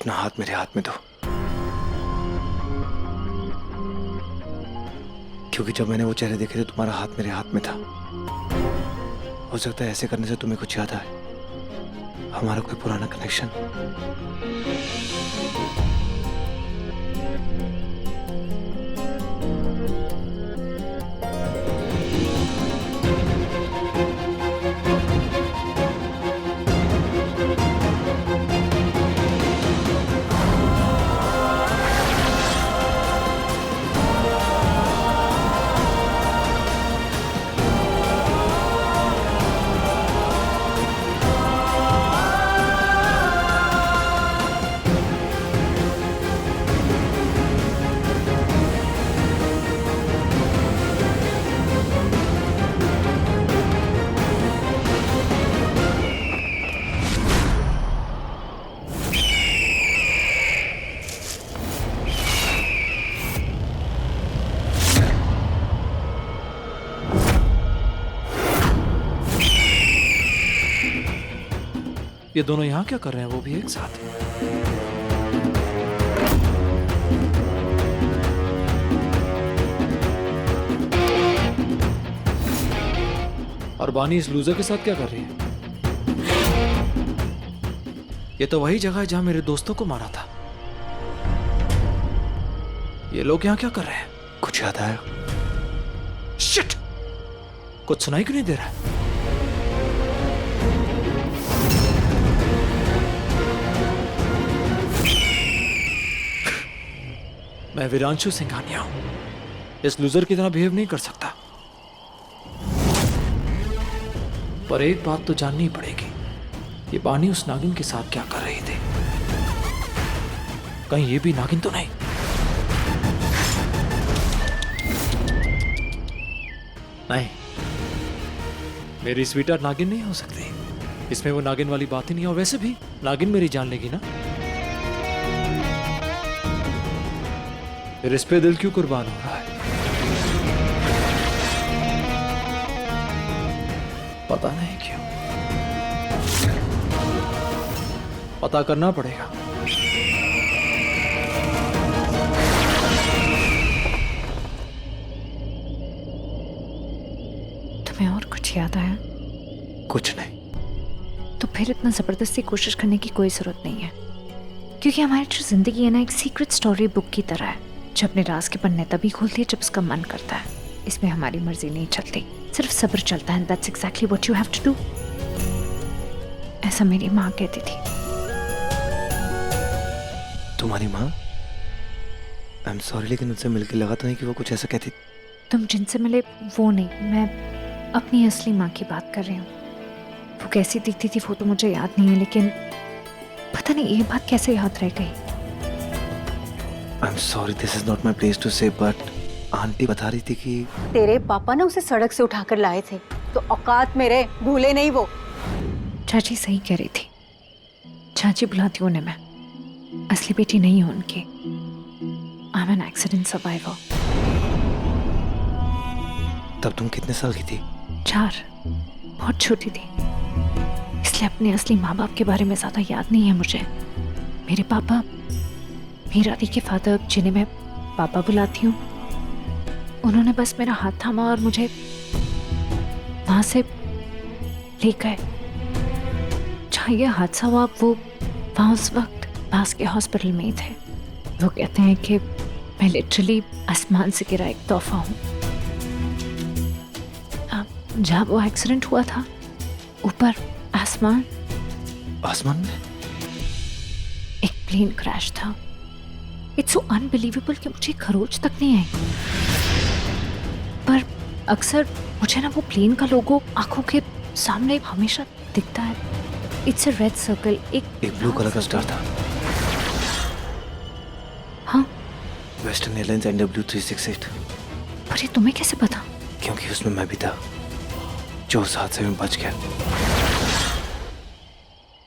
अपना हाथ मेरे हाथ में दो, क्योंकि जब मैंने वो चेहरे देखे थे तुम्हारा हाथ मेरे हाथ में था। हो सकता है ऐसे करने से तुम्हें कुछ याद आए, हमारा कोई पुराना कनेक्शन। ये दोनों यहाँ क्या कर रहे हैं, वो भी एक साथ? और बानी इस लूजर के साथ क्या कर रही है? ये तो वही जगह है जहां मेरे दोस्तों को मारा था। ये लोग यहाँ क्या कर रहे हैं? कुछ याद आया? शिट! कुछ सुनाई क्यों नहीं दे रहा है? मैं वीरांशु सिंघानिया हूं, इस लूजर की तरह बिहेव नहीं कर सकता। पर एक बात तो जाननी पड़ेगी, ये बानी उस नागिन के साथ क्या कर रही थी? कहीं ये भी नागिन तो नहीं? नहीं, मेरी स्वीटर नागिन नहीं हो सकती। इसमें वो नागिन वाली बात ही नहीं है। और वैसे भी नागिन मेरी जान लेगी ना, फिर इस पे दिल क्यों कुर्बान हो रहा है? पता नहीं क्यों। पता करना पड़ेगा। तुम्हें और कुछ याद आया? कुछ नहीं। तो फिर इतना जबरदस्ती कोशिश करने की कोई जरूरत नहीं है, क्योंकि हमारी जो जिंदगी है ना, एक सीक्रेट स्टोरी बुक की तरह है, जो अपने राज के पन्ने तभी खोलती है जब उसका मन करता है। इसमें हमारी मर्जी नहीं चलती, सिर्फ सब्र चलता है। That's exactly what you have to do. ऐसा मेरी माँ कहती थी। तुम्हारी माँ? आई एम सॉरी, लेकिन उनसे मिलकर लगा तो नहीं कि वो कुछ ऐसा कहती। तुम जिनसे मिले वो नहीं, मैं अपनी असली माँ की बात कर रही हूँ। वो कैसी दिखती थी वो तो मुझे याद नहीं है, लेकिन पता नहीं ये बात कैसे याद रह गई। I am sorry, this is not my place to say, but aunty बता रही थी कि तेरे पापा ना उसे सड़क से उठाकर लाए थे, तो औकात में रहे, भूले नहीं वो। चाची सही कह रही थी। चाची बुलाती हूँ उन्हें मैं, असली बेटी नहीं हूँ उनकी। I am an accident survivor. तब तुम कितने साल की थी? 4, बहुत छोटी थी, इसलिए अपने असली माँ बाप के बारे में ज्यादा याद नहीं है मुझे। मेरे पापा, मीरा दी के फादर, जिन्हें मैं पापा बुलाती हूँ, उन्होंने बस मेरा हाथ थामा और मुझे वहां से ले गए जहाँ ये हादसा हुआ। वो वहां उस वक्त पास के हॉस्पिटल में ही थे। वो कहते हैं कि मैं लिटरली आसमान से गिरा एक तोहफा हूँ। जहाँ वो एक्सीडेंट हुआ था, ऊपर आसमान में एक प्लेन क्रैश था। इट्स सो अनबिलीवेबल कि मुझे खरोच तक नहीं आई। पर अक्सर मुझे ना वो प्लेन का लोगो आंखों के सामने हमेशा दिखता है। इट्स अ रेड सर्कल, एक ब्लू कलर का स्टार था। हाँ, वेस्टर्न एयरलाइंस NW368। पर ये तुम्हें कैसे पता? क्योंकि उसमें मैं भी था, जो उस हादसे में बच गया।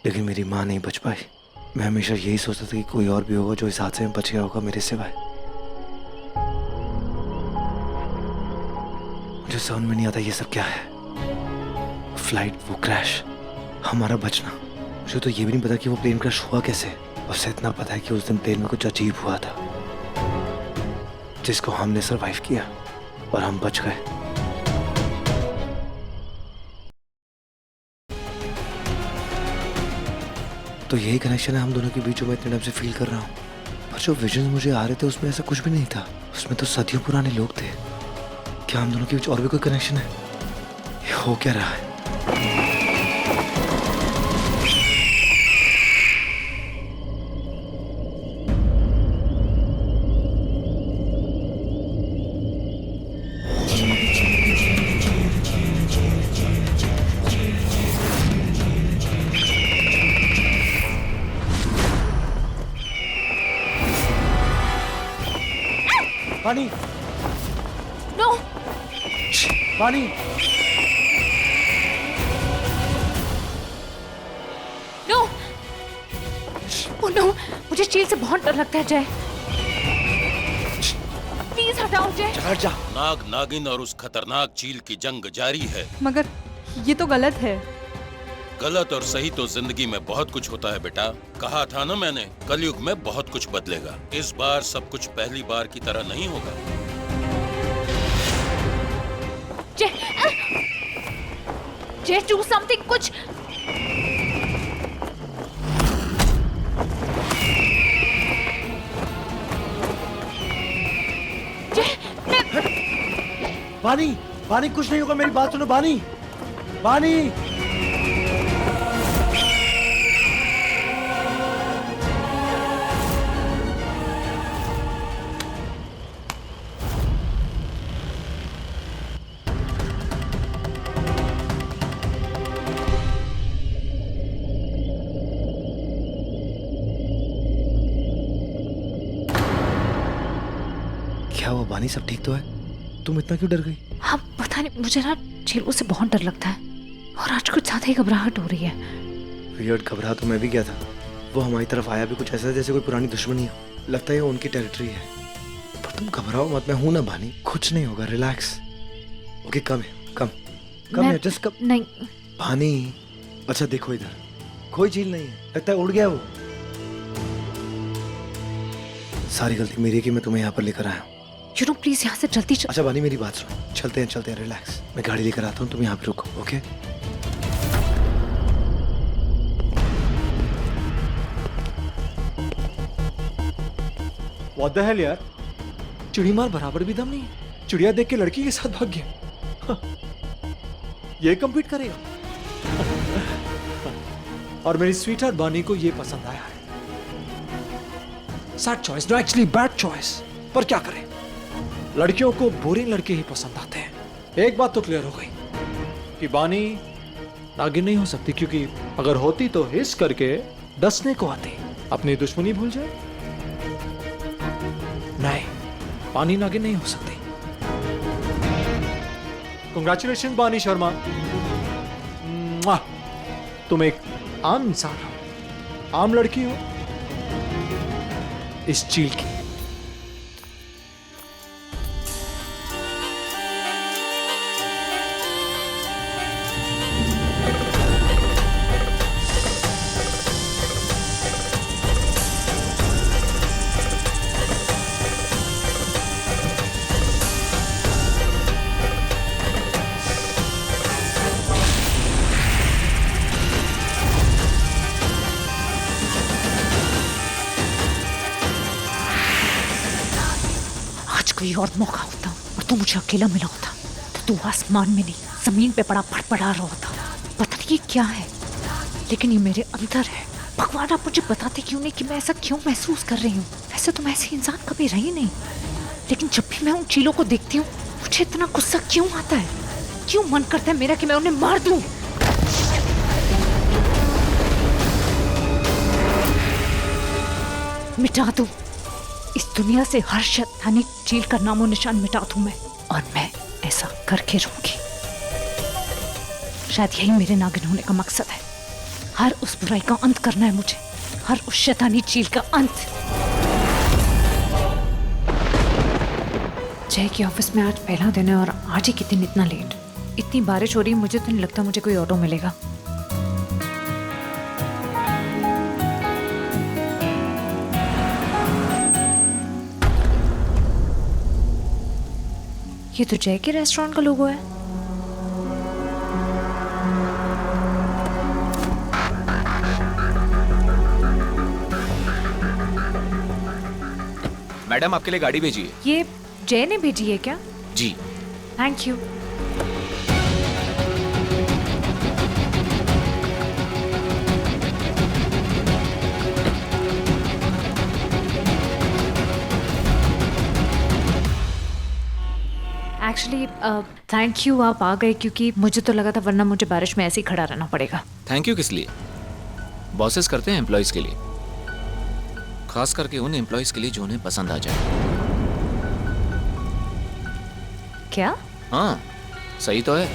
लेकिन मेरी माँ नहीं बच पाई। मैं हमेशा यही सोचता था कि कोई और भी होगा जो इस हादसे में बच गया होगा मेरे सिवाय। मुझे समझ में नहीं आता ये सब क्या है। फ्लाइट, वो क्रैश, हमारा बचना। मुझे तो ये भी नहीं पता कि वो प्लेन क्रैश हुआ कैसे उसे इतना पता है कि उस दिन प्लेन में कुछ अजीब हुआ था जिसको हमने सरवाइव किया और हम बच गए। तो यही कनेक्शन है हम दोनों के बीच जो मैं इतने टाइम से फील कर रहा हूँ। पर जो विजन मुझे आ रहे थे उसमें ऐसा कुछ भी नहीं था। उसमें तो सदियों पुराने लोग थे। क्या हम दोनों के बीच और भी कोई कनेक्शन है? ये हो क्या रहा है? पानी, नो पानी, नो, नो, मुझे चील से बहुत डर लगता है जय। प्लीज हटाओ जय। हट जा। नाग नागिन और उस खतरनाक चील की जंग जारी है। मगर ये तो गलत है। गलत और सही तो जिंदगी में बहुत कुछ होता है बेटा। कहा था ना मैंने, कलयुग में बहुत कुछ बदलेगा। इस बार सब कुछ पहली बार की तरह नहीं होगा। जय, जय डू समथिंग, कुछ। जय, पानी, पानी, कुछ नहीं होगा। मेरी बात सुनो पानी, पानी। क्या हुआ बानी, सब ठीक तो है? तुम इतना क्यों डर गई? हाँ पता नहीं, मुझे ना चीलों से बहुत डर लगता है और आज कुछ ज्यादा ही घबराहट हो रही है। वियर्ड, घबरा तो मैं भी गया था। वो हमारी तरफ आया भी कुछ ऐसा जैसे कोई पुरानी दुश्मनी हो। लगता है ये उनकी टेरिटरी है। पर तुम घबराओ मत, मैं हूं ना बानी, कुछ नहीं होगा, रिलैक्स। ओके, कम है, कम है, जस्ट कम। नहीं बानी, अच्छा देखो इधर, कोई झील नहीं है। लगता है उड़ गया वो। सारी गलती मेरी है कि मैं तुम्हें यहाँ पर लेकर आया हूँ। यू नो प्लीज यहाँ से जल्दी चल। अच्छा बानी, मेरी बात सुनो, चलते हैं, रिलैक्स। मैं गाड़ी लेकर आता हूँ, तुम यहाँ पे रुको, ओके? What the hell यार, चिड़ी मार बराबर भी दम नहीं है। चिड़िया देख के लड़की के साथ भाग गया। ये कंप्लीट करेगा। और मेरी स्वीटहार्ट बानी को ये पसंद आया है। Sad choice, no actually bad choice, पर क्या करें, लड़कियों को बोरिंग लड़के ही पसंद आते हैं। एक बात तो क्लियर हो गई कि बानी नागिन नहीं हो सकती, क्योंकि अगर होती तो हिस करके डसने को आती। अपनी दुश्मनी भूल जाए। नहीं, बानी नागिन नहीं हो सकती। कंग्रेचुलेशन बानी शर्मा, तुम एक आम इंसान हो, आम लड़की हो इस चील की। कोई और मौका होता और तू मुझे अकेला मिला होता तो तू आसमान में नहीं जमीन पे पड़ा फड़फड़ा रहा होता। पता नहीं ये क्या है, लेकिन ये मेरे अंदर है। भगवान आप मुझे बताते क्यों नहीं कि मैं ऐसा क्यों महसूस कर रही हूँ। वैसे तो मैं ऐसी इंसान कभी रही नहीं, लेकिन जब भी मैं उन चीलों को देखती हूँ मुझे इतना गुस्सा क्यों आता है? क्यों मन करता है मेरा कि मैं उन्हें मार दूं? मिटा दूं इस दुनिया से हर शैतानी चील का नामो निशान मिटा दूं मैं, और मैं ऐसा करके रहूंगी। शायद यही मेरे नागिन होने का मकसद है। हर उस बुराई का अंत करना है मुझे, हर उस शैतानी चील का अंत। जय के ऑफिस में आज पहला दिन है और आज ही कितनी इतना लेट। इतनी बारिश हो रही है, मुझे तो नहीं लगता मुझे कोई ऑटो मिलेगा। ये तो जय के रेस्टोरेंट का लोगो है। मैडम आपके लिए गाड़ी भेजी है। ये जय ने भेजी है क्या? जी। Thank you. Actually thank you, आप आ गए क्योंकि मुझे तो लगा था वरना मुझे बारिश में ऐसे ही खड़ा रहना पड़ेगा। थैंक यू किस लिए? बॉसेस करते हैं एम्प्लॉयज के लिए, खास करके उन एम्प्लॉयज के लिए जो उन्हें पसंद आ जाए। क्या? हाँ सही तो है।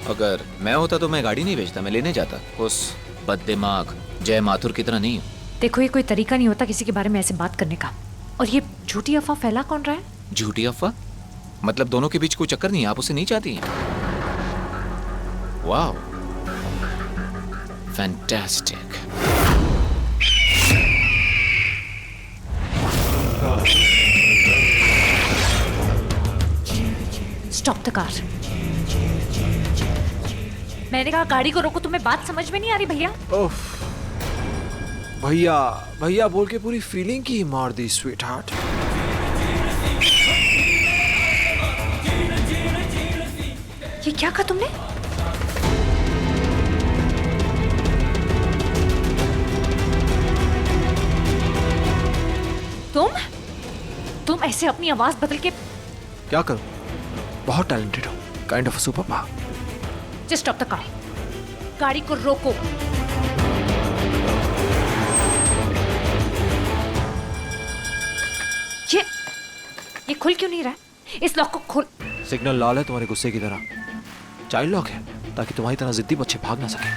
अगर मैं होता तो मैं गाड़ी नहीं भेजता, मैं लेने जाता। उस बददिमाग जय माथुर की तरह नहीं हूँ। देखो, ये कोई तरीका नहीं होता किसी के बारे में ऐसे बात करने का। और ये झूठी अफवाह फैला कौन रहा है? झूठी अफवाह? मतलब दोनों के बीच कोई चक्कर नहीं, आप उसे नहीं चाहती हैं? वाह, फैंटास्टिक। Stop the car. मैंने कहा गाड़ी को रोको। तुम्हें बात समझ में नहीं आ रही भैया? ओफ, भैया भैया बोल के पूरी फीलिंग की मार दी स्वीट हार्ट। ये क्या कहा तुमने? तुम ऐसे अपनी आवाज बदल के? क्या करूं? बहुत टैलेंटेड हूं, kind of super power. Just stop the car. गाड़ी को रोको। ये खुल क्यों नहीं रहा है? इस लॉक को खोल। सिग्नल लाल है तुम्हारे गुस्से की तरह। चाइल्ड लॉक है ताकि तुम्हारी तरह जिद्दी बच्चे भाग ना सके।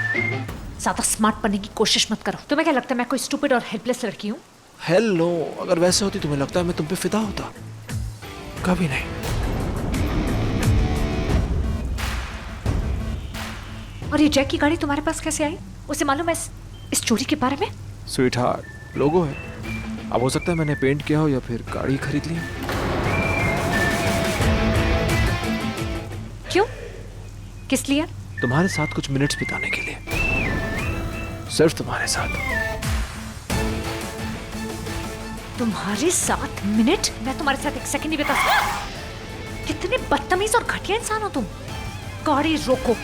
ज्यादा स्मार्ट बनने की कोशिश मत करो। तुम्हें क्या लगता है मैं कोई स्टूपिड और हेल्पलेस लड़की हूँ? हेल नो, अगर वैसे होती तुम्हें लगता है मैं तुम पे फिदा होता? कभी नहीं। और ये जैक की गाड़ी तुम्हारे पास कैसे आई? उसे मालूम है इस चोरी के बारे में? स्वीट हार्ट, लोगो है। अब हो सकता है मैंने पेंट किया हो या फिर गाड़ी खरीद ली। क्यों? किस लिए? तुम्हारे साथ कुछ मिनट्स बिताने के लिए, सिर्फ तुम्हारे साथ। तुम्हारे साथ मिनट? मैं तुम्हारे साथ एक सेकंड नहीं बिता सकती। कितने बदतमीज और घटिया इंसान हो तुम। गाड़ी रोको।